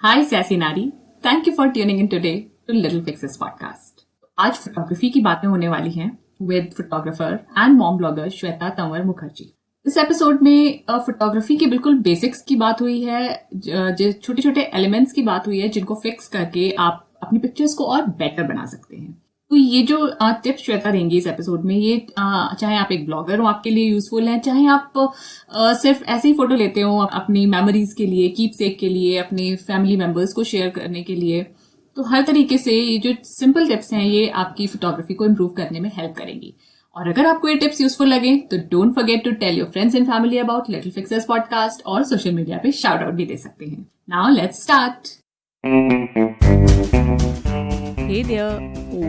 Hi Sassy Nari, thank you for tuning in today to Little Fixes podcast. आज photography की बातें होने वाली हैं with photographer and mom blogger Shweta Tanwar Mukherjee. इस एपिसोड में फोटोग्राफी के बिल्कुल बेसिक्स की बात हुई है, जो छोटे छोटे एलिमेंट्स की बात हुई है जिनको फिक्स करके आप अपनी पिक्चर्स को और बेटर बना सकते हैं। तो ये जो टिप्स श्वेता देंगी इस एपिसोड में, ये चाहे आप एक ब्लॉगर हो आपके लिए यूजफुल है, चाहे आप सिर्फ ऐसे ही फोटो लेते हो अपनी मेमोरीज के लिए, कीपसेक के लिए, अपने फैमिली मेंबर्स को शेयर करने के लिए, तो हर तरीके से ये जो सिंपल टिप्स हैं ये आपकी फोटोग्राफी को इम्प्रूव करने में हेल्प करेंगी। और अगर आपको ये टिप्स यूजफुल लगे तो don't forget to tell your friends and family about little fixes podcast और सोशल मीडिया पे शाउट आउट भी दे सकते हैं। Now let's start. Hey there,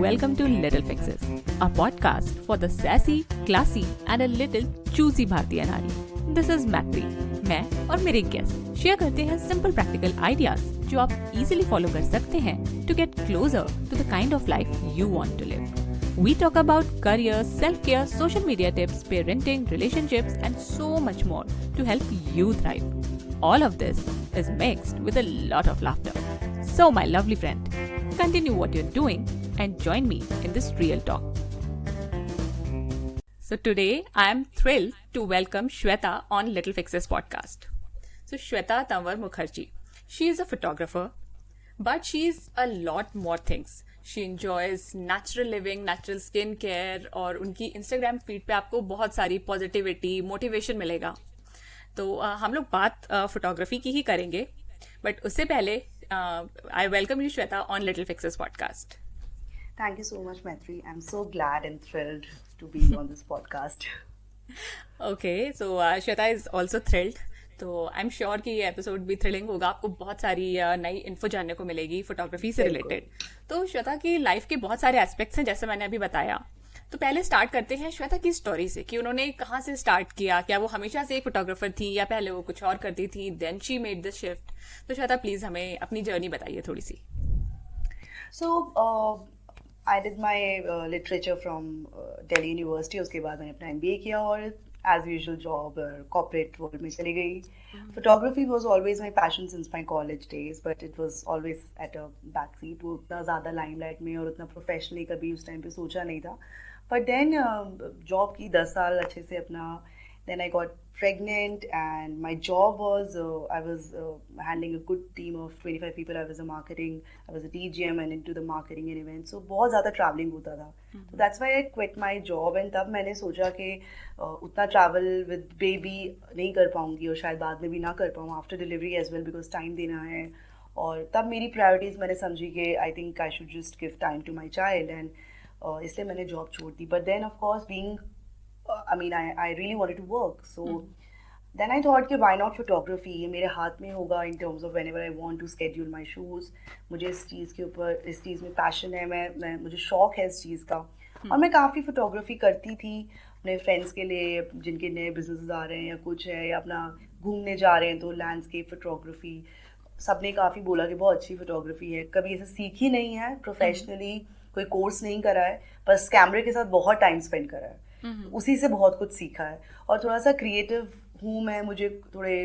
welcome to Little Fixes, a podcast for the sassy, classy and a little choosy भारतीय नारी। This is Matri। मैं और मेरे गेस्ट शेयर करते हैं सिंपल प्रैक्टिकल आइडियाज जो आप इजीली फॉलो कर सकते हैं to get closer to the kind of life you want to live. We talk about career, self-care, social media tips, parenting, relationships and so much more to help you thrive. All of this is mixed with a lot of laughter. So my lovely friend, continue what you're doing and join me in this real talk. So today I am thrilled to welcome Shweta on Little Fixes podcast. So Shweta Tanwar Mukherjee, she is a photographer, but she is a lot more things. She enjoys natural living, natural skin care और उनकी Instagram feed पे आपको बहुत सारी positivity, motivation मिलेगा। तो हम लोग बात फोटोग्राफी की ही करेंगे, बट उससे पहले I welcome you, Shweta, on Little Fixes podcast. Thank you so much, Maitri. I'm so glad and thrilled to be on this podcast. Okay, so Shweta is also thrilled. तो I am sure कि ये episode भी thrilling होगा, आपको बहुत सारी नई info जानने को मिलेगी फोटोग्राफी से रिलेटेड। तो श्वेता की लाइफ के बहुत सारे एस्पेक्ट्स हैं जैसे मैंने अभी बताया। तो पहले स्टार्ट करते हैं श्वेता की स्टोरी से कि उन्होंने कहाँ से स्टार्ट किया, क्या वो हमेशा से एक फोटोग्राफर थी या पहले वो कुछ और करती थी, then she made the shift. तो श्वेता प्लीज हमें अपनी जर्नी बताइए थोड़ी सी। So, I did my literature from Delhi University. उसके बाद मैंने अपना MBA किया और as usual job corporate world में चली गई. Photography was always my passion since my college days, but it was always at a backseat. वो उतना ज़्यादा limelight में और उतना professionally कभी उस time पे सोचा नहीं था. But then job की 10 साल अच्छे से अपना, then I got pregnant and my job was I was handling a good team of 25 people. I was a DGM and into the marketing and events. So बहुत ज़्यादा traveling होता था. So that's why I quit my job and तब मैंने सोचा कि उतना travel with baby नहीं कर पाऊँगी और शायद बाद में भी ना कर पाऊँ after delivery as well because time देना है. और तब मेरी priorities मैंने समझी कि I think I should just give time to my child and इसलिए मैंने जॉब छोड़ दी. But then of course being I really wanted to work. So then I thought कि why not photography, ये मेरे हाथ में होगा in terms of whenever I want to schedule my shoots. मुझे इस चीज़ में passion है, मुझे शौक है इस चीज़ का. और मैं काफ़ी photography करती थी अपने फ्रेंड्स के लिए जिनके नए बिजनेस आ रहे हैं या कुछ है या अपना घूमने जा रहे हैं तो लैंडस्केप फोटोग्राफी. सबने काफ़ी बोला कि बहुत अच्छी फोटोग्राफी है. कभी ऐसे सीखी नहीं है प्रोफेशनली, कोई कोर्स नहीं करा है, बस कैमरे के साथ बहुत टाइम स्पेंड करा है. उसी से बहुत कुछ सीखा है और थोड़ा सा क्रिएटिव हूँ मैं. मुझे थोड़े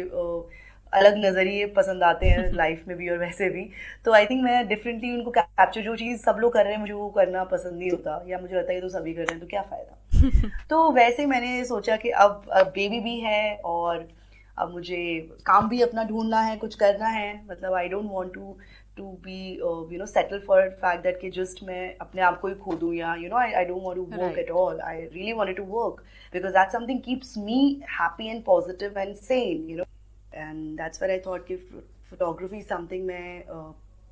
अलग नज़रिए पसंद आते हैं लाइफ में भी और वैसे भी. तो आई थिंक मैं डिफरेंटली उनको कैप्चर, जो चीज़ सब लोग कर रहे हैं मुझे वो करना पसंद नहीं होता, या मुझे लगता है तो सभी कर रहे हैं तो क्या फ़ायदा. तो वैसे मैंने सोचा कि अब बेबी भी है और अब मुझे काम भी अपना ढूंढना है, कुछ करना है. मतलब I don't want to be settle for the fact that कि just मैं अपने आप को ही खो दूँ या I don't want to work at all. I really wanted to work because that something keeps me happy and positive and sane. And that's where I thought कि photography is something मैं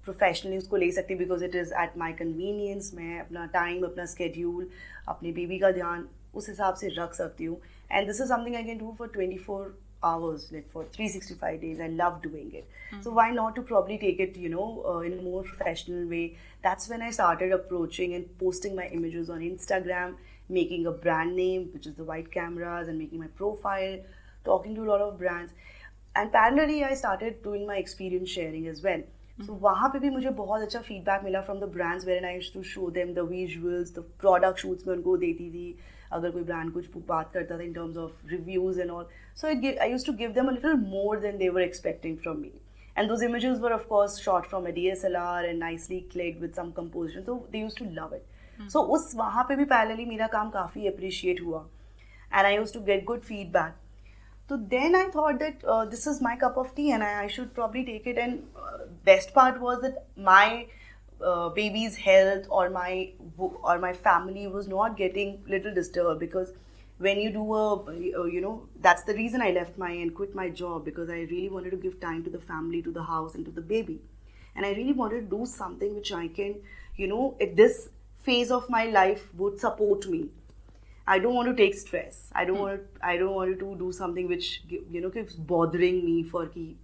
professionally उसको ले सकती because it is at my convenience. मैं अपना time, अपना schedule, अपने baby का ध्यान उस हिसाब से रख सकती हूँ. And this is something I can do for 24 hours, like for 365 days. I love doing it. So why not to probably take it, in a more professional way. That's when I started approaching and posting my images on Instagram, making a brand name, which is the white cameras, and making my profile, talking to a lot of brands. And parallelly, I started doing my experience sharing as well. So वहाँ पे भी मुझे बहुत अच्छा feedback मिला from the brands wherein I used to show them the visuals, the product shoots मैं उनको देती थी. अगर कोई ब्रांड कुछ बात करता था in terms of reviews and all. So I used to give them a little more than they were expecting from me. And those images were, of course, shot from a DSLR and nicely clicked with some composition. So they used to love it. So उस वहाँ पे भी parallelly मेरा काम काफ़ी appreciate हुआ. And I used to get good feedback. So then I thought that this is my cup of tea and I should probably take it. And best part was that my baby's health or my family was not getting little disturbed, because when you do that's the reason I left and quit my job, because I really wanted to give time to the family, to the house and to the baby. And I really wanted to do something which I can, at this phase of my life would support me. I don't want to take stress. I don't want to do something which keeps bothering me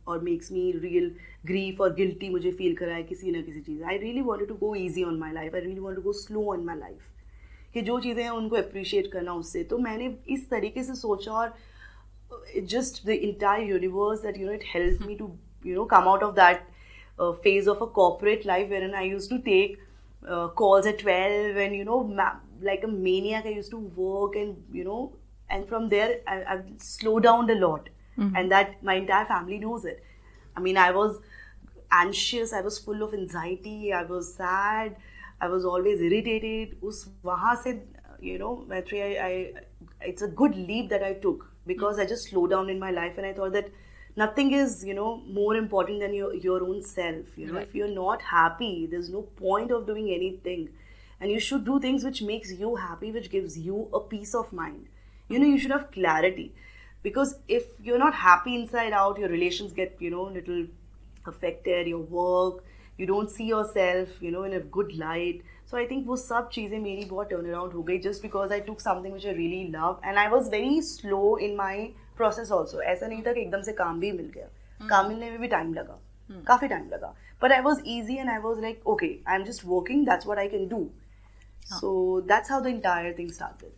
or makes me real grief or guilty मुझे feel कराए किसी ना किसी चीज़. I really wanted to go easy on my life. I really wanted to go slow on my life. कि जो चीज़ें हैं उनको appreciate करना उससे. तो मैंने इस तरीके से सोचा और just the entire universe that it helped me to come out of that phase of a corporate life wherein I used to take calls at 12 and like a maniac I used to work, and from there I've slowed down a lot. And that my entire family knows it. I mean, I was anxious, I was full of anxiety, I was sad, I was always irritated. Wahan se, Maitri, it's a good leap that I took, because I just slowed down in my life and I thought that nothing is, more important than your own self. Right. If you're not happy, there's no point of doing anything. And you should do things which makes you happy, which gives you a peace of mind. You should have clarity. Because if you're not happy inside out, your relations get, little affected, your work, you don't see yourself, in a good light. So I think वो सब चीज़ें मेरी बहुत turn around हो गई, just because I took something which I really love, and I was very slow in my process also. ऐसा नहीं था कि एकदम से काम भी मिल गया. काम मिलने में भी time लगा, काफी time लगा. But I was easy and I was like, okay, I'm just working, that's what I can do. So that's how the entire thing started.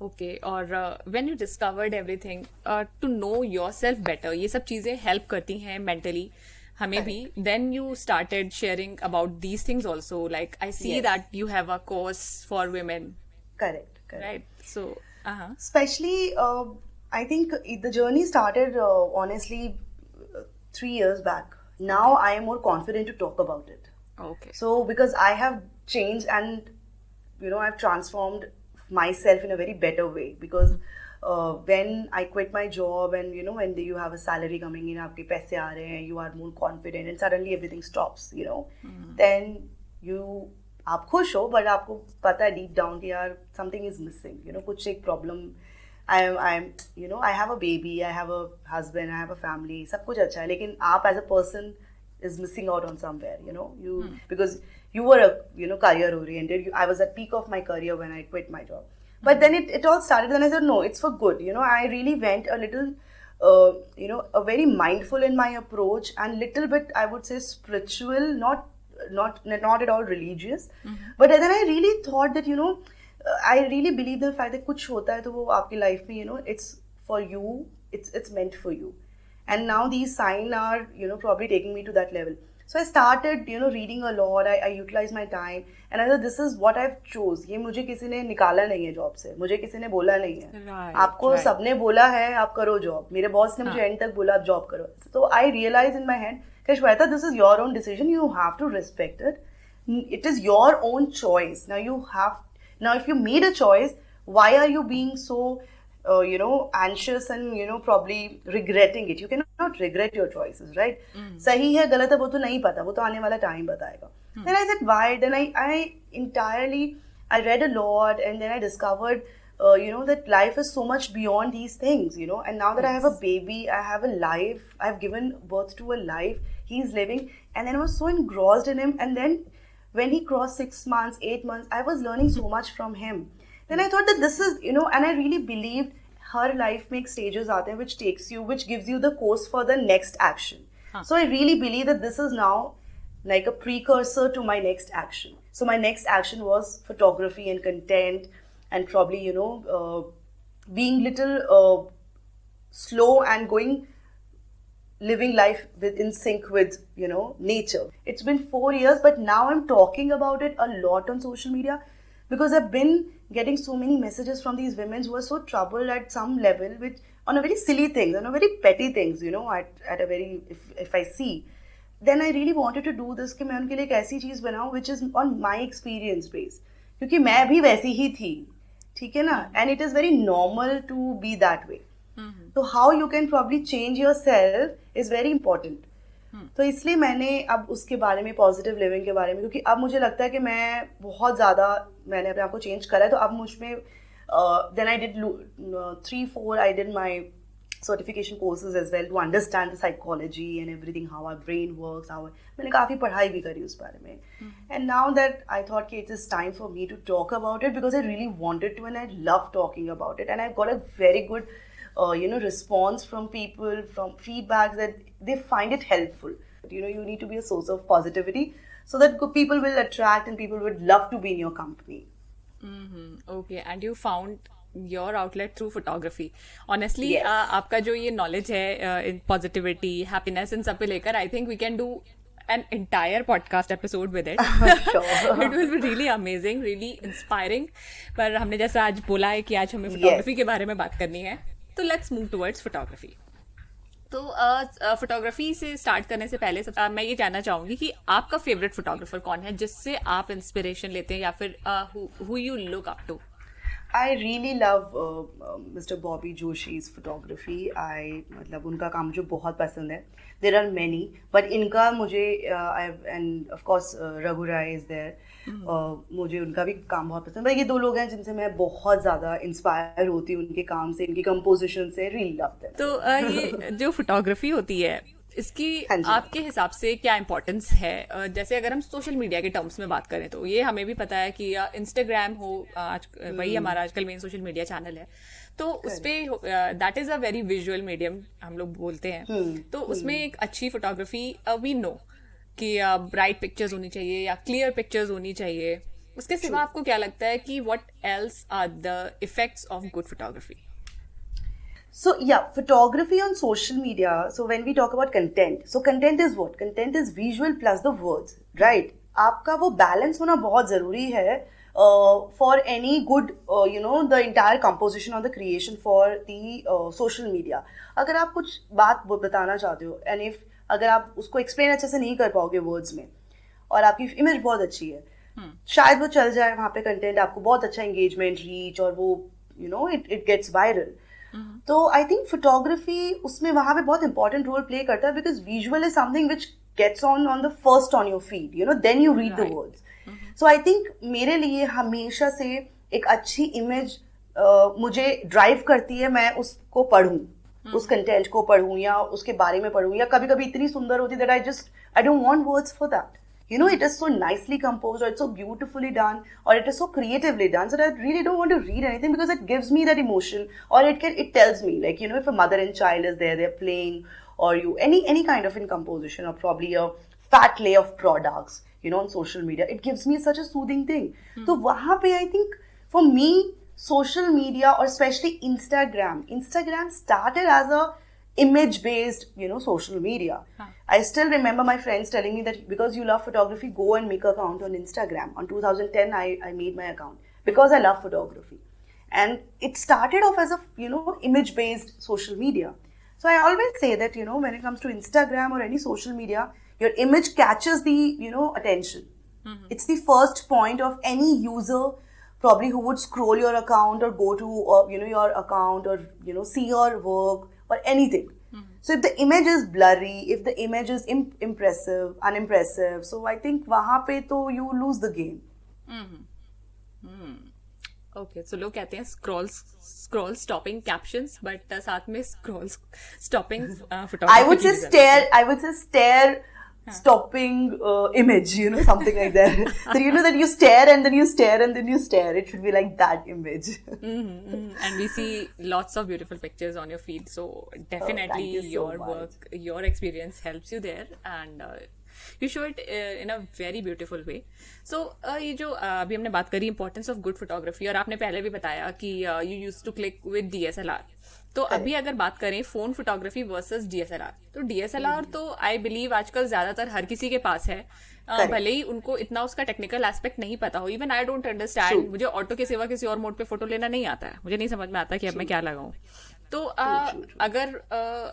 Okay. और when you discovered everything, to know yourself better, ये सब चीजें help करती हैं mentally हमें भी. Then you started sharing about these things also. Like I see Yes. that you have a course for women, Correct. right? So, Especially, I think the journey started honestly 3 years back. Now I am more confident to talk about it. okay. So because I have changed and I've transformed myself in a very better way, because when I quit my job and when you have a salary coming in, आपके पैसे आ रहे हैं, you are more confident and suddenly everything stops, then आप खुश हो, but आपको पता है deep down कि यार something is missing, कुछ एक problem. I have a baby, I have a husband, I have a family, सब कुछ अच्छा है, लेकिन आप as a person is missing out on somewhere, because you were a career oriented. I was at peak of my career when I quit my job. But then it all started, and I said, no, it's for good. I really went a little, a very mindful in my approach, and little bit, I would say, spiritual, not at all religious. But then I really thought that, I really believe the fact that कुछ होता है तो वो आपकी life में, it's for you, it's meant for you. And now these signs are, probably taking me to that level. So I started, reading a lot. I utilized my time, and I thought this is what I've chose. ये मुझे किसी ने निकाला नहीं है job से, मुझे किसी ने बोला नहीं है. Right, आपको right. सबने बोला है आप करो जॉब. मेरे बॉस ने मुझे एंड तक बोला आप जॉब करो. So I realized in my head कि Shweta, this is your own decision. You have to respect it. It is your own choice. Now if you made a choice, why are you being so anxious and probably regretting it? You cannot regret your choices, right? सही है गलत है वो तो नहीं पता, वो तो आने वाला time बताएगा. Then I said why? Then I read a lot, and then I discovered that life is so much beyond these things, and now that I have a baby, I have a life, I've given birth to a life, he's living, and then I was so engrossed in him, and then when he crossed 6 months, 8 months, I was learning so much from him. Then I thought that this is, and I really believed her life makes stages out there which gives you the course for the next action. So I really believe that this is now like a precursor to my next action. So my next action was photography and content, and probably, being little slow and living life in sync with, nature. It's been 4 years, but now I'm talking about it a lot on social media, because I've been getting so many messages from these women who are so troubled at some level, on a very silly things, on a very petty things, you know, at a very, if I see, then I really wanted to do this कि मैं उनके लिए एक ऐसी चीज़ बनाऊँ which is on my experience base, क्योंकि मैं भी वैसी ही थी, ठीक है ना, and it is very normal to be that way. तो how you can probably change yourself is very important. तो इसलिए मैंने अब उसके बारे में, पॉजिटिव लिविंग के बारे में, क्योंकि अब मुझे लगता है कि मैं बहुत ज़्यादा मैंने अपने आप को चेंज करा है, तो अब मुझ में then I did 3-4 I did my certification courses as well to understand the psychology and everything, how our brain works, how मैंने काफ़ी पढ़ाई भी करी उस बारे में. And now that I thought कि it is time for me to talk about it because I really wanted to and I love talking about it, and I've got a very good response from people, from feedbacks that they find it helpful. You know, you need to be a source of positivity so that people will attract and people would love to be in your company. Okay, and you found your outlet through photography. Honestly, Yes. आपका जो ये knowledge है in positivity, happiness इन सब पे लेकर, I think we can do an entire podcast episode with it. Sure. It will be really amazing, really inspiring. पर हमने जैसा आज बोला है कि आज हमें photography के बारे में बात करनी है, तो let's move towards photography. तो फोटोग्राफी से स्टार्ट करने से पहले मैं ये जानना चाहूंगी कि आपका फेवरेट फोटोग्राफर कौन है जिससे आप इंस्पिरेशन लेते हैं या फिर who you look up to. I really love Mr. Bobby Joshi's photography. मतलब उनका काम मुझे बहुत पसंद है. There are many, but इनका मुझे and of course Raghu Rai is there. मुझे उनका भी काम बहुत पसंद है. ये दो लोग हैं जिनसे मैं बहुत ज़्यादा इंस्पायर होती हूँ उनके काम से, इनकी कंपोजिशन से. Really love them. तो ये जो फोटोग्राफी होती है इसकी आपके हिसाब से क्या इम्पोर्टेंस है. जैसे अगर हम सोशल मीडिया के टर्म्स में बात करें तो ये हमें भी पता है कि इंस्टाग्राम हो, आज वही हमारा आजकल मेन सोशल मीडिया चैनल है, तो उसपे that is a very visual medium हम लोग बोलते हैं. तो उसमें एक अच्छी फोटोग्राफी वी नो कि ब्राइट पिक्चर्स होनी चाहिए या क्लियर पिक्चर्स होनी चाहिए. उसके सिवा आपको क्या लगता है कि what else are the effects of good photography? So yeah, photography on social media. So when we talk about content, so content is what? Content is visual plus the words, right? आपका वो balance होना बहुत ज़रूरी है for any good, the entire composition or the creation for the social media. अगर आप कुछ बात बताना चाहते हो and if अगर आप उसको explain अच्छे से नहीं कर पाओगे words में और आपकी image बहुत अच्छी है, शायद वो चल जाए वहाँ पे content, आपको बहुत अच्छा engagement reach और वो it gets viral. तो आई थिंक फोटोग्राफी उसमें वहां पे बहुत इंपॉर्टेंट रोल प्ले करता है because visual is something which gets on the first on your feed, then you read the words. So I think मेरे लिए हमेशा से एक अच्छी इमेज मुझे ड्राइव करती है. मैं उसको पढूं, उस कंटेंट को पढूं या उसके बारे में पढूं, या कभी कभी इतनी सुंदर होती है that I don't want words for that. It is so nicely composed, or it's so beautifully done, or it is so creatively done, so that I really don't want to read anything because it gives me that emotion, or it tells me, like, if a mother and child is there, they're playing, or any kind of in composition, or probably a fat lay of products, on social media, it gives me such a soothing thing. So wahan pe I think for me, social media, or especially Instagram started as a image based social media. I still remember my friends telling me that because you love photography, go and make an account on Instagram. On 2010 I made my account because I love photography, and it started off as a image based social media. So I always say that when it comes to Instagram or any social media, your image catches the attention. It's the first point of any user probably who would scroll your account or go to your account or see your work or anything. So if the image is blurry, if the image is unimpressive, so I think वहाँ पे तो you lose the game. Okay, so लोग कहते हैं scroll stopping captions, but साथ में scroll stopping photography. I would say stare stopping image, something like that. So that you stare and then you stare and then you stare. It should be like that image. And we see lots of beautiful pictures on your feed. So definitely you so your much. work, your experience helps you there, and you show it in a very beautiful way. So ये जो अभी हमने बात करी importance of good photography, और आपने पहले भी बताया कि you used to click with DSLR. तो अभी अगर बात करें फोन फोटोग्राफी वर्सेस डीएसएलआर, तो डीएसएलआर तो आई बिलीव आजकल ज्यादातर हर किसी के पास है, भले ही उनको इतना उसका टेक्निकल एस्पेक्ट नहीं पता हो. इवन आई डोंट अंडरस्टैंड, मुझे ऑटो के सिवा किसी और मोड पे फोटो लेना नहीं आता है, मुझे नहीं समझ में आता कि अब मैं क्या लगाऊं. तो true. अगर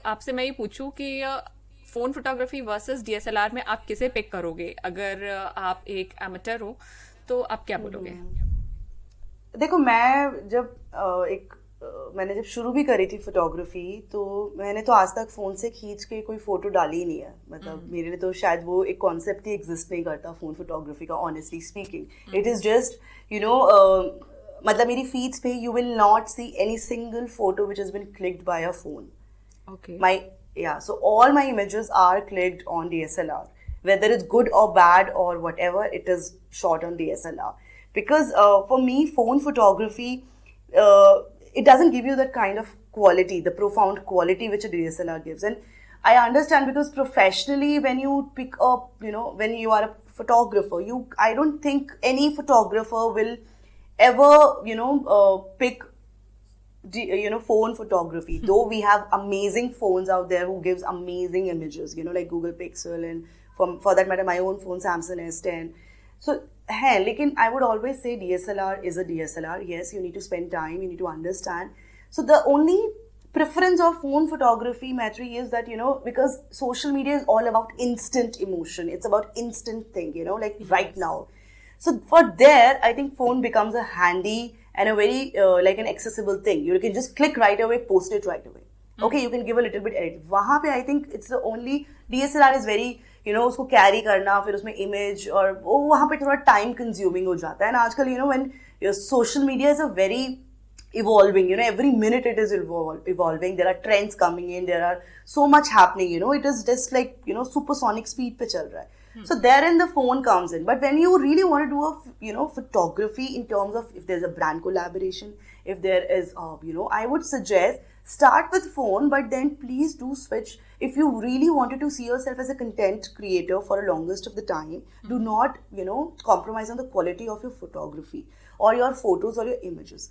आपसे मैं ये पूछूं कि फोन फोटोग्राफी वर्सेस डीएसएलआर में आप किसे पिक करोगे, अगर आप एक एमेटर हो तो आप क्या बोलोगे? देखो मैं जब मैंने जब शुरू भी करी थी फोटोग्राफी, तो मैंने तो आज तक फोन से खींच के कोई फोटो डाली ही नहीं है। मतलब मेरे लिए तो शायद वो एक कॉन्सेप्ट ही एग्जिस्ट नहीं करता फोन फोटोग्राफी का, honestly speaking. It is just मतलब मेरी फीड्स पे you will not see any single photo which has been clicked by a phone. Okay. So all my images are clicked on DSLR, whether it's good or bad or whatever, it is shot on DSLR. Because for me, phone photography, it doesn't give you that kind of quality, the profound quality which a DSLR gives. And I understand, because professionally, when you pick up, when you are a photographer, I don't think any photographer will ever, pick phone photography. Though we have amazing phones out there who gives amazing images, like Google Pixel, and for that matter my own phone Samsung S10. So lekin I would always say DSLR is a DSLR. Yes, you need to spend time, you need to understand. So the only preference of phone photography, Maitri, is that because social media is all about instant emotion, it's about instant thing, like right now. So for there, I think phone becomes a handy and a very like an accessible thing. You can just click right away, post it right away. Okay, you can give a little bit edit. वहाँ पे I think it's the only DSLR is very उसको carry करना, फिर उसमें image, और वो वहाँ पे थोड़ा time consuming हो जाता है। And आजकल when your social media is a very evolving, every minute it is evolving. There are trends coming in, there are so much happening, it is just like supersonic speed पे चल रहा है. So therein the phone comes in. But when you really want to do a photography in terms of if there's a brand collaboration, if there is I would suggest start with phone, but then please do switch. If you really wanted to see yourself as a content creator for the longest of the time, do not compromise on the quality of your photography or your photos or your images.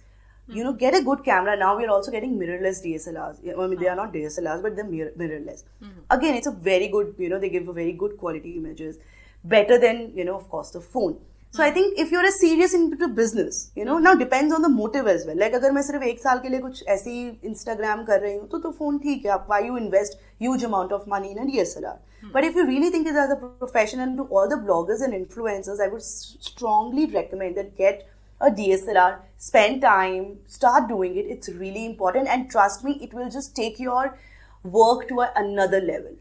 Get a good camera. Now we are also getting mirrorless DSLRs. I mean, they are not DSLRs, but they're mirrorless. Again, it's a very good, they give a very good quality images. Better than, of course, the phone. So I think if you're a serious into business, now depends on the motive as well. Like अगर मैं सिर्फ एक साल के लिए कुछ ऐसी Instagram कर रही हूँ, तो phone ठीक है. Why you invest huge amount of money in a DSLR? But if you really think it as a profession, and to all the bloggers and influencers, I would strongly recommend that get a DSLR, spend time, start doing it. It's really important, and trust me, it will just take your work to another level.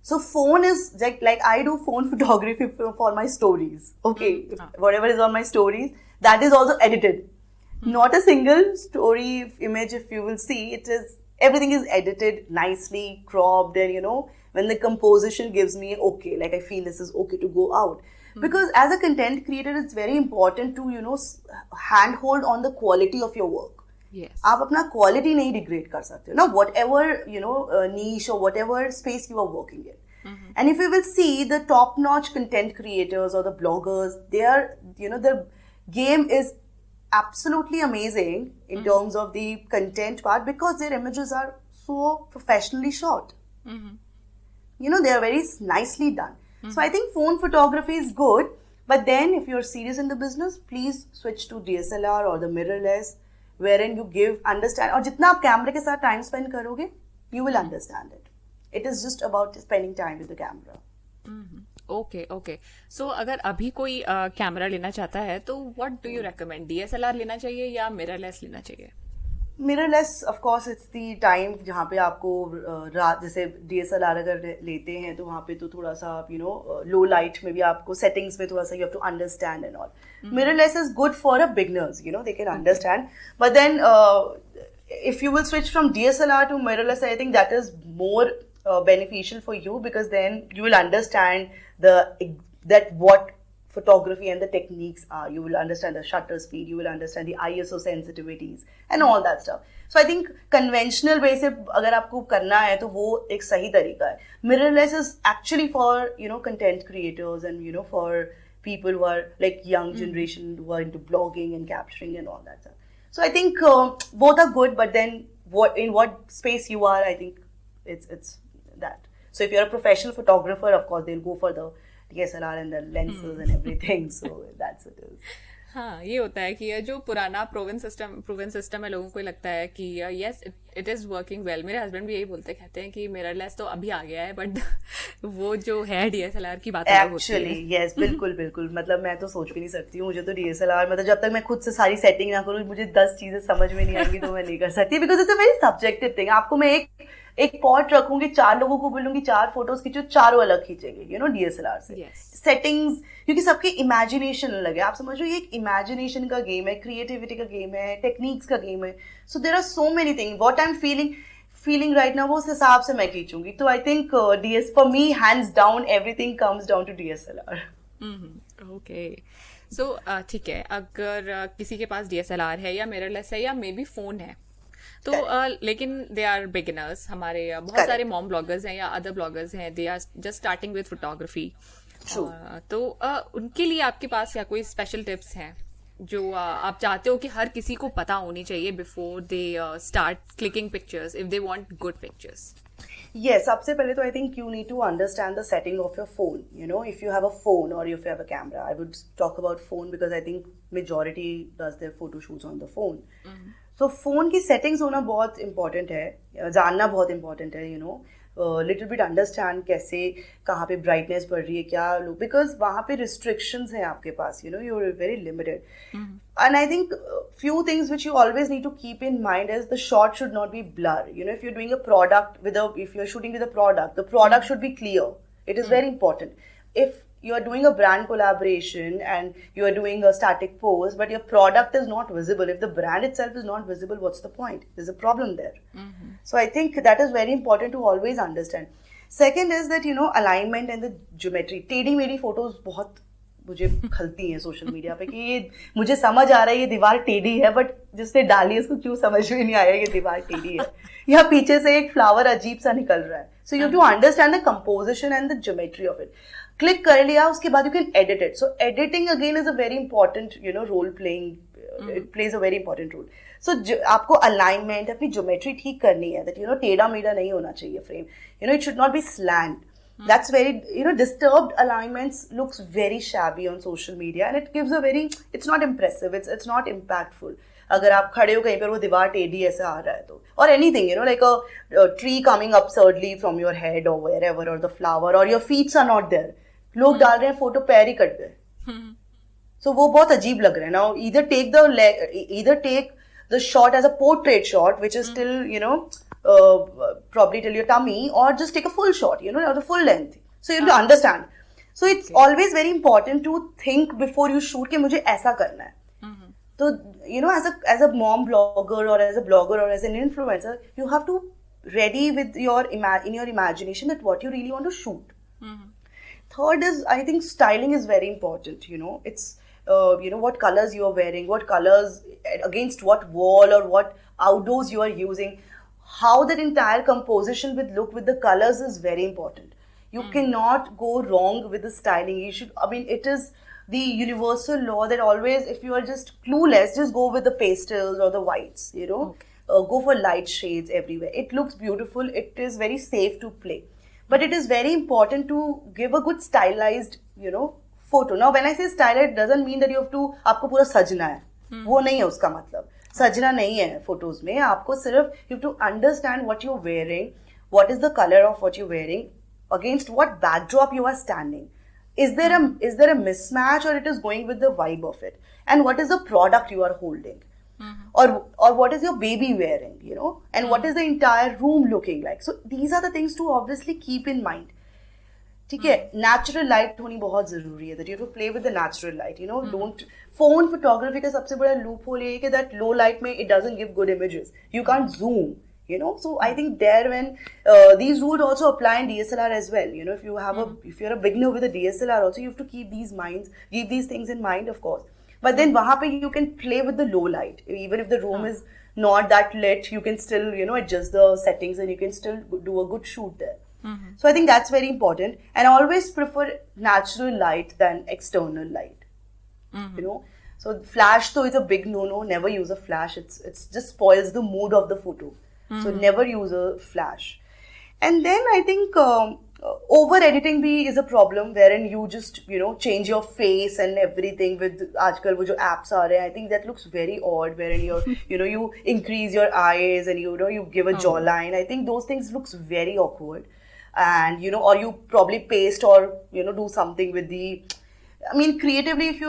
So phone is like I do phone photography for my stories. Okay, whatever is on my stories, that is also edited. Not a single story image, if you will see, everything is edited nicely, cropped, and when the composition gives me okay, like I feel this is okay to go out. Because as a content creator, it's very important to handhold on the quality of your work. Yes. आप अपना quality नहीं degrade कर सकते हो, whatever niche or whatever space you are working in. And if you will see the top-notch content creators or the bloggers, the game is absolutely amazing in terms of the content part, because their images are so professionally shot. They are very nicely done. So I think phone photography is good, but then if you're serious in the business, please switch to DSLR or the mirrorless, wherein you understand, और जितना आप कैमरे के साथ time spend करोगे, you will understand it. It is just about spending time with the camera. Okay. So अगर अभी कोई कैमरा लेना चाहता है, तो what do you recommend? DSLR लेना चाहिए या मिररलेस लेना चाहिए? Mirrorless of course it's the time जहाँ पे आपको जैसे DSLR अगर लेते हैं तो वहाँ पे तो थोड़ा सा आप लो लाइट में भी आपको सेटिंग्स में थोड़ा सा you have to understand and all. Mirrorless is good for a beginners, they can understand, but then if you will switch from DSLR to mirrorless, I think that is more beneficial for you, because then you will understand that what photography and the techniques are. You will understand the shutter speed, you will understand the ISO sensitivities and all that stuff. So I think conventional way से अगर आपको करना है तो वो एक सही तरीका है. Mirrorless is actually for content creators and for people who are like young generation who are into blogging and capturing and all that stuff. So I think both are good, but then in what space you are, I think it's that. So if you're a professional photographer, of course they'll go for the DSLR and the lenses and everything. So that's it is. हाँ, ये होता है कि ये जो पुराना proven system है, लोगों को लगता है कि yes it is working well. मेरे हस्बैंड भी यही बोलते, कहते हैं कि मिररलेस तो अभी आ गया है, बट वो जो है डीएसएलआर की बात अलग होती है. एक्चुअली यस, बिल्कुल बिल्कुल. मतलब मैं तो सोच भी नहीं सकती हूँ. मुझे तो डीएसएलआर, मतलब जब तक मैं खुद से सारी सेटिंग ना करूँ, मुझे 10 चीजें समझ में नहीं आएंगी तो मैं नहीं कर सकती. Because it's a very subjective thing. आपको मैं एक पॉट रखूंगी, 4 लोगों को बोलूंगी 4 फोटोज खींचो, चारों अलग खींचेंगे, यू नो, डीएसएलआर से. Yes. सेटिंग्स, क्योंकि सबकी इमेजिनेशन अलग है. आप समझ लो ये एक इमेजिनेशन का गेम है, क्रिएटिविटी का गेम है, टेक्निक्स का गेम है. So there are so many thing. What I am feeling right now, वो उस हिसाब से मैं खींचूंगी. तो I think this for me hands down everything comes down to DSLR. Okay. So ठीक है, अगर किसी के पास डीएसएलआर है या मिररलेस है या मे बी फोन है, तो लेकिन दे आर बिगिनर्स. हमारे बहुत सारे मॉम ब्लॉगर्स हैं या अदर ब्लॉगर्स हैं, they are just starting with photography. तो उनके लिए आपके पास क्या कोई स्पेशल टिप्स हैं जो आप चाहते हो कि हर किसी को पता होनी चाहिए before they start clicking pictures, if they want good pictures? Yes, सबसे पहले तो I think you need to understand the setting of your phone. You know, if you have a phone or if you have a camera, I would talk about phone because I think majority does their photo shoots on the phone. So phone की settings होना बहुत important है, जानना बहुत important है, you know. Little bit understand कैसे, कहाँ पे brightness बढ़ रही है, क्या लो, because वहाँ पे restrictions हैं आपके पास, you know, you're very limited. And I think few things which you always need to keep in mind is the shot should not be blur. You know, if you're doing a product if you're shooting with a product, the product should be clear. It is very important. If you are doing a brand collaboration and you are doing a static pose, but your product is not visible, if the brand itself is not visible, what's the point? There's a problem there. So I think that is very important to always understand. Second is that, you know, alignment and the geometry. टेढ़ी मेढ़ी photos बहुत मुझे खलती हैं social media पे कि ये मुझे समझ आ रहा है ये दीवार टेढ़ी है, बट जिसने डाली है उसको क्यों समझ में नहीं आया ये दीवार टेढ़ी है, या पीछे से एक फ्लावर अजीब सा निकल रहा है. So you have to understand the composition and the geometry of it. Click कर लिया, उसके बाद you can edit it. So editing again is a very important, you know, role playing. It plays a very important role. So आपको alignment, अपनी geometry ठीक करनी है, that you know टेढ़ा मेढ़ा नहीं होना चाहिए frame. You know, it should not be slant. That's very, you know, disturbed alignments looks very shabby on social media and it gives a very, it's not impressive, it's not impactful. अगर आप खड़े हो कहीं पर वो दीवार टेढ़ी ऐसा आ रहा है तो, or anything, you know, like a tree coming absurdly from your head or wherever, or the flower, or your feet are not there. लोग डाल रहे हैं फोटो, पैर ही कट गए, so वो बहुत अजीब लग रहा है. Now either take the shot as a portrait shot, which is still, you know, probably till your tummy, or just take a full shot, you know, or the full length. So you have to understand. So it's always very important to think before you shoot कि मुझे ऐसा करना है. So, you know, as a mom blogger or as a blogger or as an influencer, you have to ready with in your imagination that what you really want to shoot. Third is, I think styling is very important. You know, it's you know, what colors you are wearing, what colors against what wall or what outdoors you are using. How that entire composition look with the colors is very important. You cannot go wrong with the styling. You should, I mean, it is the universal law that always, if you are just clueless, just go with the pastels or the whites, you know. Go for light shades everywhere. It looks beautiful. It is very safe to play. But it is very important to give a good stylized, you know, photo. Now, when I say stylized, it doesn't mean that you have to, आपको पूरा सजना है. वो नहीं है उसका मतलब. सजना नहीं है फोटोज में. आपको सिर्फ you have to understand what you're wearing, what is the color of what you're wearing, against what backdrop you are standing. Is there a mismatch, or it is going with the vibe of it? And what is the product you are holding? Or what is your baby wearing, you know? And what is the entire room looking like? So these are the things to obviously keep in mind. ठीक है, natural light होनी बहुत जरूरी है. That you have to play with the natural light, you know. Don't, phone photography का सबसे बड़ा loophole ये है कि दैट लो लाइट में it doesn't give good images. You can't zoom, you know. So I think there, when these rules also apply in DSLR as well, you know. If you're a beginner with a DSLR also, you have to keep these things in mind, of course. But then wahan pe you can play with the low light. Even if the room is not that lit, you can still, you know, adjust the settings and you can still do a good shoot there. So I think that's very important. And I always prefer natural light than external light. You know. So flash though is a big no-no. Never use a flash. It's just spoils the mood of the photo. So never use a flash. And then I think over editing bhi is a problem wherein you just change your face and everything with aajkal wo jo apps aa rahe hain. I think that looks very odd wherein you increase your eyes and you give a jawline. I think those things looks very awkward, and or you probably paste or do something with the, I mean, creatively, if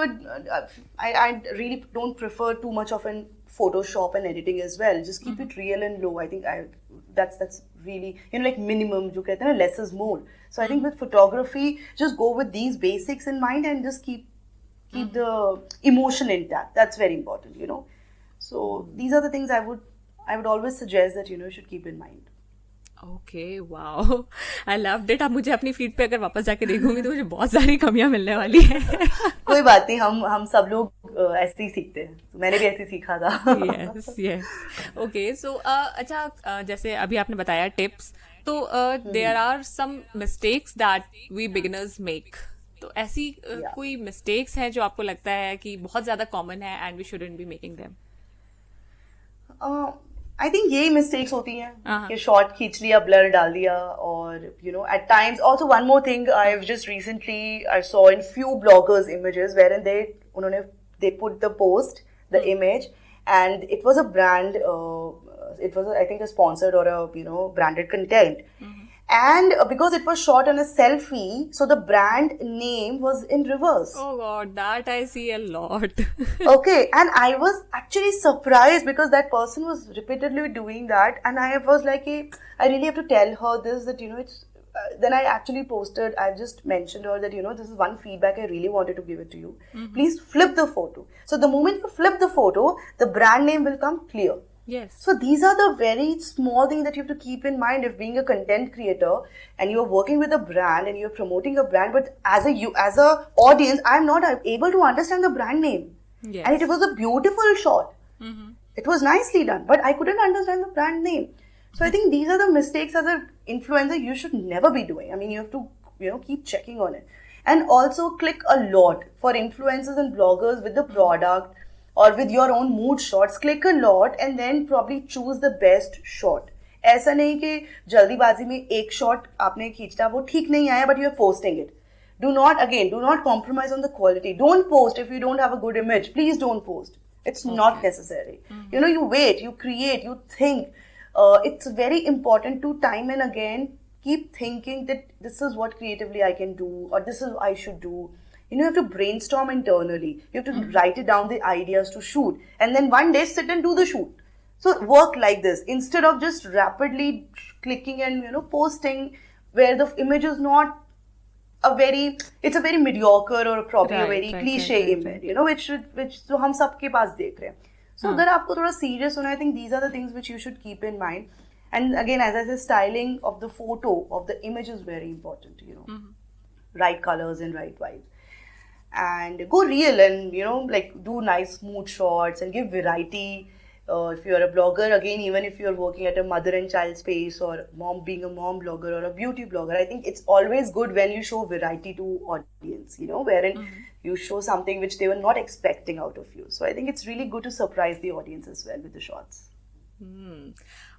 I really don't prefer too much of an Photoshop and editing as well. Just keep it real and low. I think that's really, like minimum, jo kehte hain na, less is more. So I think with photography, just go with these basics in mind and just keep the emotion intact. That's very important. So these are the things I would always suggest that you should keep in mind. Okay, wow, I loved it. अब मुझे अपनी feed पे अगर वापस जाके देखूंगी तो मुझे बहुत सारी कमियां मिलने वाली है. कोई बात नहीं, हम सब लोग ऐसे ही सीखते हैं. तो मैंने भी ऐसे ही सीखा था. Yes yes. ओके, सो अच्छा, जैसे अभी आपने बताया टिप्स, तो there are some mistakes that we beginners make. तो ऐसी कोई मिस्टेक्स हैं जो आपको लगता है कि बहुत ज्यादा कॉमन है and we shouldn't be making them? I think यही मिस्टेक्स होती हैं कि शॉर्ट खींच लिया, ब्लर डाल दिया, और at times also one more thing I have just recently I saw in few bloggers images where उन्होंने they put the post the image and it was a brand, it was I think a sponsored or a branded content. And because it was shot on a selfie, so the brand name was in reverse. Oh god, that I see a lot. Okay, and I was actually surprised because that person was repeatedly doing that, and I was like, hey, I really have to tell her this, that it's then I actually posted, I just mentioned her that this is one feedback I really wanted to give it to you. Please flip the photo. So the moment you flip the photo, the brand name will come clear. Yes. So these are the very small things that you have to keep in mind if being a content creator and you're working with a brand and you're promoting a brand, but as a audience, I'm not able to understand the brand name. Yes. And it was a beautiful shot. It was nicely done, but I couldn't understand the brand name. So I think these are the mistakes as an influencer you should never be doing. I mean, you have to keep checking on it. And also click a lot for influencers and bloggers with the product or with your own mood shots. Click a lot and then probably choose the best shot. ऐसा नहीं कि जल्दीबाजी में एक shot आपने खींचा, वो ठीक नहीं आया, but you are posting it. Do not compromise on the quality. Don't post if you don't have a good image. Please don't post. It's not necessary. You wait, you create, you think. It's very important to time and again keep thinking that this is what creatively I can do, or this is what I should do. You have to brainstorm internally. You have to write it down, the ideas to shoot, and then one day sit and do the shoot. So work like this instead of just rapidly clicking and posting where the image is not it's a very mediocre or probably a very cliche image, which so हम सबके पास देख रहे हैं. So अगर आपको थोड़ा serious होना, I think these are the things which you should keep in mind. And again, as I said, styling of the photo, of the image is very important, right colors and right vibes. And go real and, like do nice mood shots and give variety. If you're a blogger, again, even if you're working at a mother and child space or being a mom blogger or a beauty blogger, I think it's always good when you show variety to audience, wherein you show something which they were not expecting out of you. So I think it's really good to surprise the audience as well with the shots.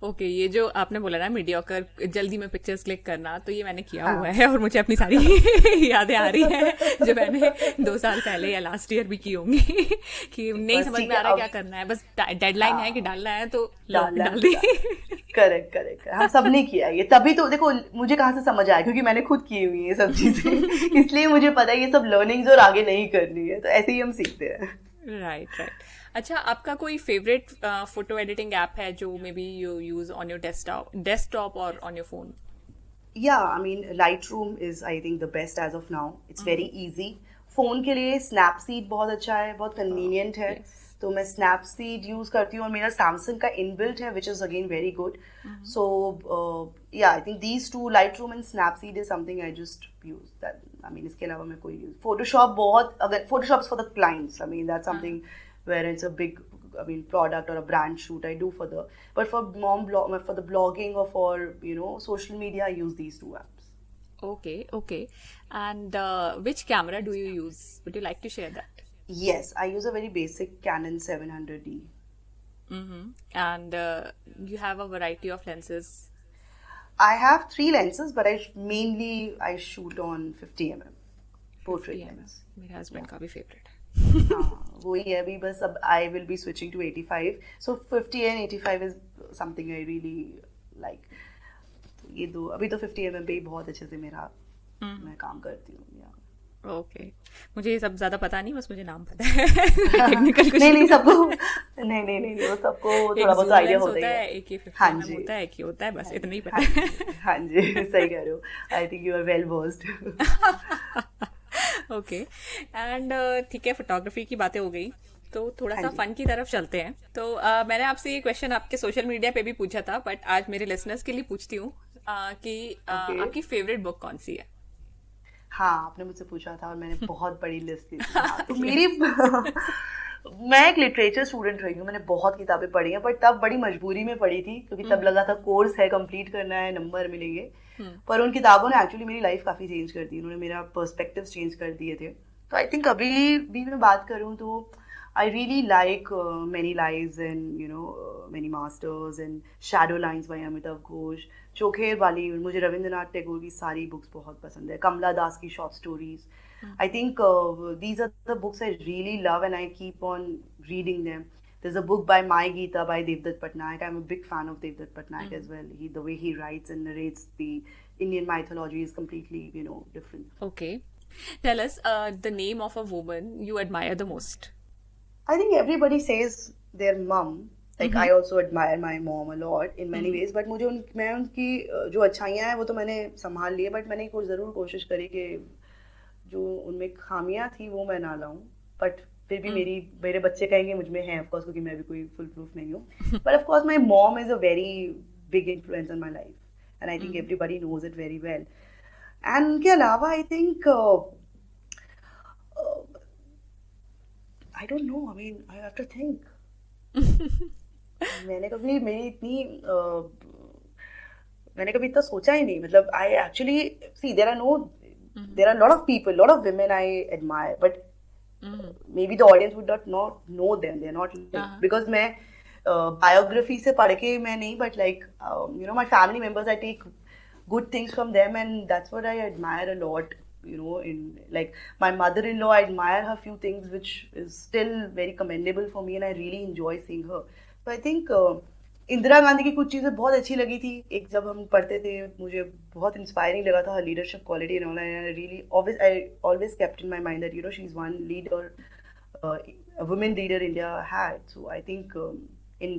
Okay, ये जो आपने बोला ना mediocre, जल्दी में pictures click करना, तो ये मैंने किया हुआ है और मुझे अपनी सारी यादें आ रही हैं जो मैंने 2 साल पहले या लास्ट ईयर भी की होंगी कि नहीं समझ में आ रहा क्या करना है, बस डेडलाइन है कि डालना है तो डाल दी. करेक्ट. हम सब ने किया ये, तभी तो देखो मुझे कहाँ से समझ आया, क्योंकि मैंने खुद की हुई है सब चीजें, इसलिए मुझे पता है ये सब लर्निंग्स और आगे नहीं करनी है, तो ऐसे ही हम सीखते हैं. राइट. अच्छा, आपका कोई फेवरेट फोटो एडिटिंग ऐप है जो maybe you use on your desktop और on your phone? Yeah, I mean, Lightroom is, I think, the best as of now. It's very easy. Phone के लिए Snapseed बहुत अच्छा है, बहुत convenient है. तो मैं Snapseed यूज करती हूँ और मेरा Samsung का इनबिल्ट है, which is again very good. So yeah, I think these two, Lightroom and Snapseed, is something I just use. That, I mean, इसके अलावा मैं कोई use Photoshop बहुत, अगर Photoshop is for the clients, I mean that's something where it's a big, I mean, product or a brand shoot I do but for for the blogging or for social media, I use these two apps. Okay. And which camera do you use? Would you like to share that? Yes, I use a very basic Canon 700D. And you have a variety of lenses. I have 3 lenses, but I shoot on 50 mm portrait lens. मेरे husband का भी favourite है. हाँ, वही है अभी बस. अब I will be switching to 85. So 50 and 85 is something I really like. ये दो अभी तो 50 mm पे ही बहुत अच्छे से मैं काम करती हूँ. ओके. मुझे ये सब ज्यादा पता नहीं, बस मुझे नाम पता है. टेक्निकल कुछ नहीं सबको नहीं वो सबको थोड़ा बहुत आइडिया होता है. एक ही 50 हाँ mm जी. होता है, एक ही होता है, बस इतना ही पता है. हाँ जी सही कह रहे हो. I think you are well versed. Okay. And ठीक है, फोटोग्राफी की बातें हो गई, तो थोड़ा सा फन की तरफ चलते हैं. तो मैंने आपसे ये क्वेश्चन आपके सोशल मीडिया पे भी पूछा था, बट आज मेरे लिसनर्स के लिए पूछती हूँ कि आपकी फेवरेट बुक कौन सी है. हाँ, आपने मुझसे पूछा था और मैंने बहुत बड़ी लिस्ट दी थी. हाँ, तो मेरी मैं एक लिटरेचर स्टूडेंट रही हूँ. मैंने बहुत किताबें पढ़ी हैं, बट तब बड़ी मजबूरी में पढ़ी थी क्योंकि तब लगा था कोर्स है, कंप्लीट करना है, नंबर मिलेंगे. पर उन किताबों ने एक्चुअली मेरी लाइफ काफ़ी चेंज कर दी. उन्होंने मेरा पर्सपेक्टिव चेंज कर दिए थे. तो आई थिंक अभी भी मैं बात करूँ तो I really like Many Lives and Many Masters and Shadow Lines by Amitav Ghosh. चोखेर वाली, मुझे रविंद्रनाथ टैगोर की सारी बुक्स बहुत पसंद है. कमला दास की short stories. I think these are the books I really love and I keep on reading them. There's a book by My Geeta by Devdutt Patnaik. I'm a big fan of Devdutt Patnaik as well. The way he writes and narrates the Indian mythology is completely different. Okay. Tell us the name of a woman you admire the most. I think everybody says their mom. Like I also admire my mom a lot in many ways. But मैं उनकी जो अच्छाइयाँ हैं वो तो मैंने संभाल ली है. But मैंने ज़रूर कोशिश करी कि जो उनमें खामियाँ थी वो मैं ना लाऊं. बट फिर भी मेरे बच्चे कहेंगे मुझ में है, ऑफ कोर्स, क्योंकि मैं भी कोई फुल प्रूफ नहीं हूँ. But of course my mom is a very big influence in my life and I think everybody knows it very well. And उनके अलावा I think I don't know. I mean, I have to think. मैंने कभी इतना सोचा ही नहीं. मतलब I actually see there are a lot of people, lot of women I admire, but maybe the audience would not know them. They're not because मैं biography से पढ़ के मैं नहीं, but like my family members, I take good things from them, and that's what I admire a lot. In like my mother-in-law, I admire her few things which is still very commendable for me and I really enjoy seeing her. So I think Indira Gandhi की कुछ चीज़ें बहुत अच्छी लगी थी. एक जब हम पढ़ते थे मुझे बहुत इंस्पायरिंग लगा था, her leadership quality and all, and I always kept in my mind that she's one leader, a woman leader India had. So I think in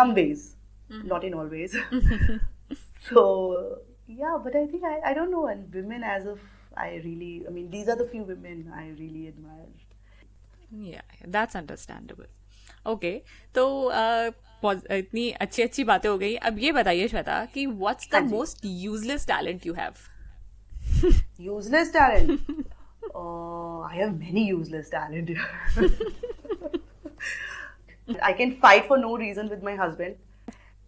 some ways, not in all ways. So yeah, but I think I don't know, and women as of these are the few women I really admire. Yeah, that's understandable. Okay, तो इतनी अच्छी बातें हो गई. अब ये बताइए श्वेता कि what's the most useless talent you have? Useless talent? I have many useless talent. I can fight for no reason with my husband.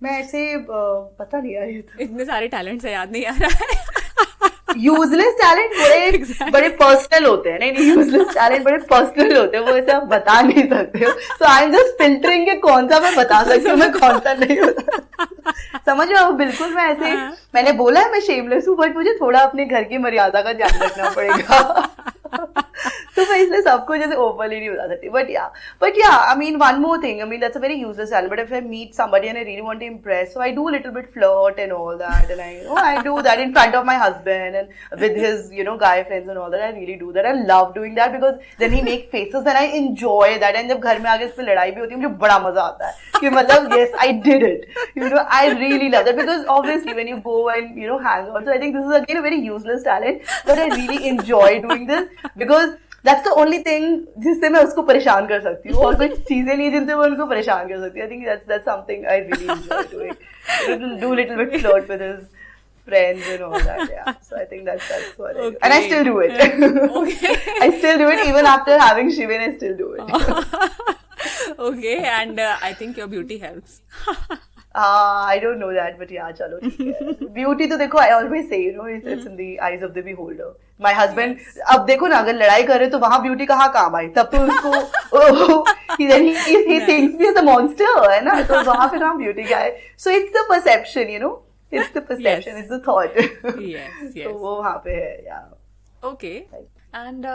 मैं ऐसे पता नहीं यार, इतने सारे टैलेंट से याद नहीं आ रहा है. यूजलेस टैलेंट बड़े पर्सनल होते हैं. नहीं यूजलेस टैलेंट बड़े पर्सनल होते हैं, वो ऐसे आप बता नहीं सकते हो. सो आई एम जस्ट फिल्टरिंग के कौन सा मैं बता सकती हूँ, मैं कौन सा नहीं बता. समझ रहे हो? बिल्कुल मैं ऐसे मैंने बोला है मैं शेमलेस हूँ, बट मुझे थोड़ा अपने घर की मर्यादा का ध्यान रखना पड़ेगा. तो मैं इसलिए सबको जैसे ओपनली नहीं बता सकती. But yeah I mean one more thing, I mean that's a very useless talent, but if I meet somebody and I really want to impress, so I do little bit flirt and all that, and I do that in front of my husband and with his guy friends and all that. I really do that. I love doing that because then he make faces and I enjoy that. And जब घर में आके इस पे लड़ाई भी होती है, मुझे बड़ा मजा आता है कि मतलब yes, I did it. I really love that because obviously when you go and hang out, so I think this is again a very useless talent, but I really enjoy doing this because that's the only thing जिससे मैं उसको परेशान कर सकती हूँ, और कोई चीजें नहीं जिनसे मैं उनको परेशान कर सकती हूँ. I think that's something I really enjoy doing. Do a little bit flirt with his friends and all that. Yeah, so I think that's what I do. And I still do it. Okay. I still do it even after having Shivan. I still do it. Okay, and I think your beauty helps. I don't know that, but yeah, chalo, theek hai. Beauty तो देखो, I always say, it's in the eyes of the beholder. My husband, अब देखो ना, अगर लड़ाई करे तो वहाँ ब्यूटी कहाँ काम आई, तब तो उसको he thinks me as a monster, है ना, तो वहाँ पे कहाँ ब्यूटी क्या है. So it's the perception, It's the perception, it's the thought. Yes. तो वो वहाँ पे है, yeah. Okay. And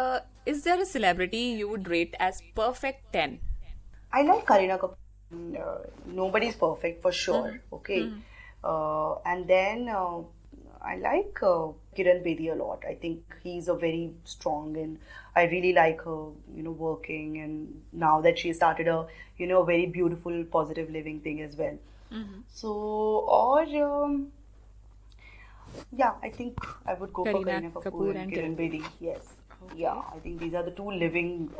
is there a celebrity you would rate as perfect 10? I like Kareena Kapoor. Nobody's perfect for sure. Okay. And then I like Kiran Bedi a lot. I think he's a very strong, and I really like her, working, and now that she started a, a very beautiful, positive living thing as well. So, or yeah, I think I would go for Kareena Kapoor and Kiran Bedi. Yes. Yeah, I think these are the two living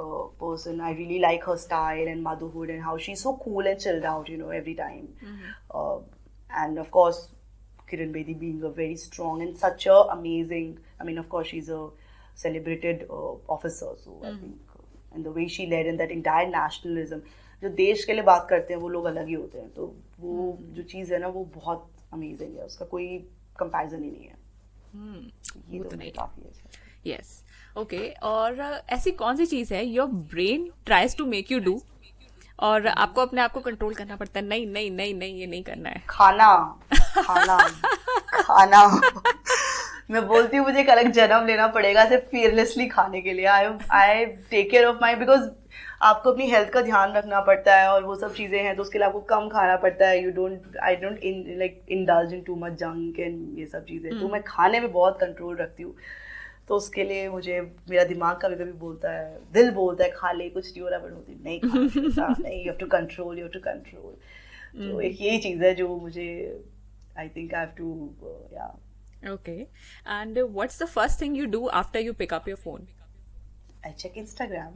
person. I really like her style and motherhood and how she's so cool and chilled out, every time. And of course, Kiran Bedi being a very strong and such a amazing, of course, she's a celebrated officer. So I think, and the way she led in that entire nationalism, जो देश के लिए बात करते हैं वो लोग अलग ही होते हैं. तो वो जो चीज़ है ना वो बहुत अमेजिंग है. उसका कोई कंपैरिजन ही नहीं है. ये तो नहीं काफी है. Yes. Okay. और ऐसी कौन सी चीज है your brain tries to make you do और आपको अपने आप को कंट्रोल करना पड़ता है, नहीं नहीं नहीं नहीं ये नहीं करना है? खाना मैं बोलती हूँ मुझे एक अलग जन्म लेना पड़ेगा सिर्फ फियरलेसली खाने के लिए. I take care of my, because आपको अपनी हेल्थ का ध्यान रखना पड़ता है और वो सब चीज़ें हैं तो उसके लिए आपको कम खाना पड़ता है. I don't indulge in too much junk and ये सब चीज़ें. तो मैं खाने में बहुत कंट्रोल रखती हूँ. तो उसके लिए मुझे मेरा दिमाग कभी कभी बोलता है, दिल बोलता है खा ले, कुछ नहीं हो रहा, बट होती नहीं नहीं, यू हैव टू कंट्रोल. तो एक यही चीज़ है जो मुझे I think I have to yeah. Okay. And what's the first thing you do after you pick up your phone? I check Instagram.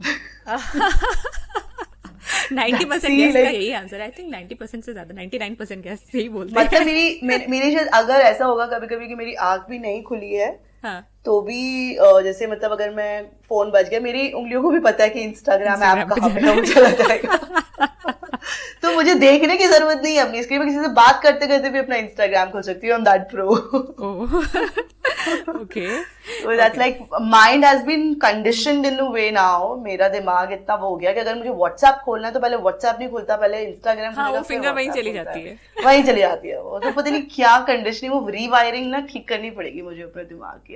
90% guess का यही आंसर है. I think 90% से ज्यादा 99% गेस यही बोलते हैं. मतलब मेरी शायद अगर ऐसा होगा कभी कभी कि मेरी आँख भी नहीं खुली है, हाँ. तो भी जैसे मतलब अगर मैं फोन बज गया, मेरी उंगलियों को भी पता है कि इंस्टाग्राम ऐप कहाँ पे है, चला जाएगा. तो मुझे देखने की जरूरत नहीं है अपनी स्क्रीन में. किसी से बात करते करते भी अपना इंस्टाग्राम खोल सकती हूँ. I'm that pro. Okay. So that's like mind has been conditioned in a way now. मेरा दिमाग इतना वो हो गया कि अगर मुझे WhatsApp खोलना है तो पहले WhatsApp नहीं खुलता, पहले इंस्टाग्राम खुलेगा. फिंगर वहीं चली जाती है. वहीं चली जाती है. वो तो पता नहीं क्या कंडीशनिंग, वो रीवायरिंग ना ठीक करनी पड़ेगी मुझे अपने दिमाग की.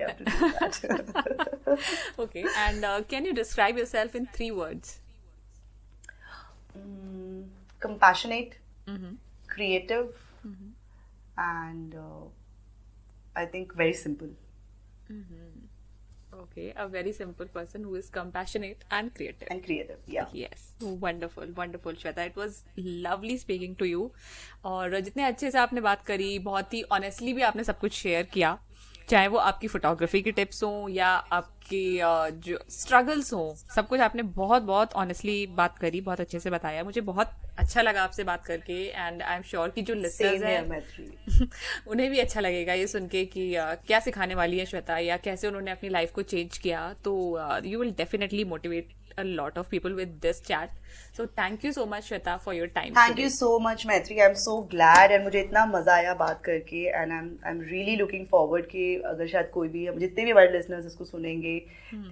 Okay. And can you describe yourself in 3 words? Compassionate, creative, and I think very simple. Okay, a very simple person who is compassionate and creative. And creative, yeah. Yes, wonderful, wonderful, Shweta. It was lovely speaking to you. और जितने अच्छे से आपने बात करी, बहुत ही honestly भी आपने सब कुछ शेयर किया, चाहे वो आपकी फोटोग्राफी की टिप्स हों या आपकी जो स्ट्रगल्स हों, सब कुछ आपने बहुत बहुत ऑनेस्टली बात करी, बहुत अच्छे से बताया. मुझे बहुत अच्छा लगा आपसे बात करके एंड आई एम श्योर कि जो लिसनर्स हैं उन्हें भी अच्छा लगेगा ये सुन के कि क्या सिखाने वाली है श्वेता या कैसे उन्होंने अपनी लाइफ को चेंज किया. तो you will definitely motivate a lot of people with this chat. So thank you so much Shweta for your time. Thank you so much Maitri. I'm so glad and मुझे इतना मजा आया बात करके and I'm really looking forward कि अगर शायद कोई भी जितने भी हमारे listeners इसको सुनेंगे,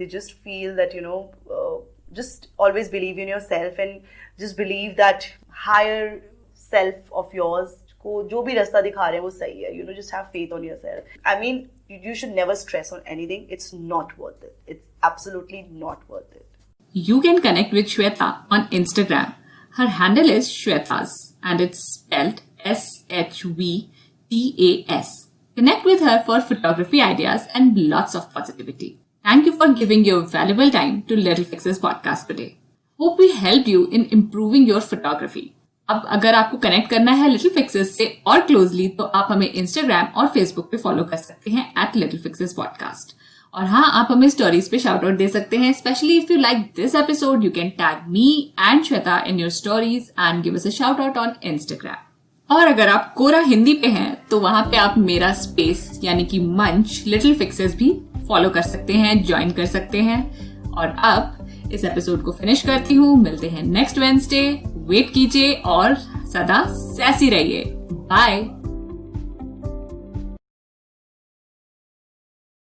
they just feel that just always believe in yourself and just believe that higher self of yours को जो भी रास्ता दिखा रहे हैं वो सही है. Just have faith on yourself. I mean you should never stress on anything. It's not worth it. It's absolutely not worth it. You can connect with Shweta on Instagram. Her handle is Shwetas and it's spelled SHVTAS. Connect with her for photography ideas and lots of positivity. Thank you for giving your valuable time to Little Fixes podcast today. Hope we helped you in improving your photography. अब अगर आपको connect करना है Little Fixes से और closely तो आप हमें Instagram और Facebook पे फॉलो कर सकते हैं @Little Fixes podcast. और हाँ, आप हमें स्टोरीज पे शाउट आउट दे सकते हैं. Specially if you like this episode you can tag me and Shweta in your stories and give us a shout out on Instagram. और अगर आप कोरा हिंदी पे हैं तो वहां पे आप मेरा स्पेस यानी कि मंच लिटिल फिक्सेस भी फॉलो कर सकते हैं, ज्वाइन कर सकते हैं. और अब इस एपिसोड को फिनिश करती हूँ. मिलते हैं नेक्स्ट वेडनेसडे. वेट कीजिए और सदा सैसी रहिए. बाय.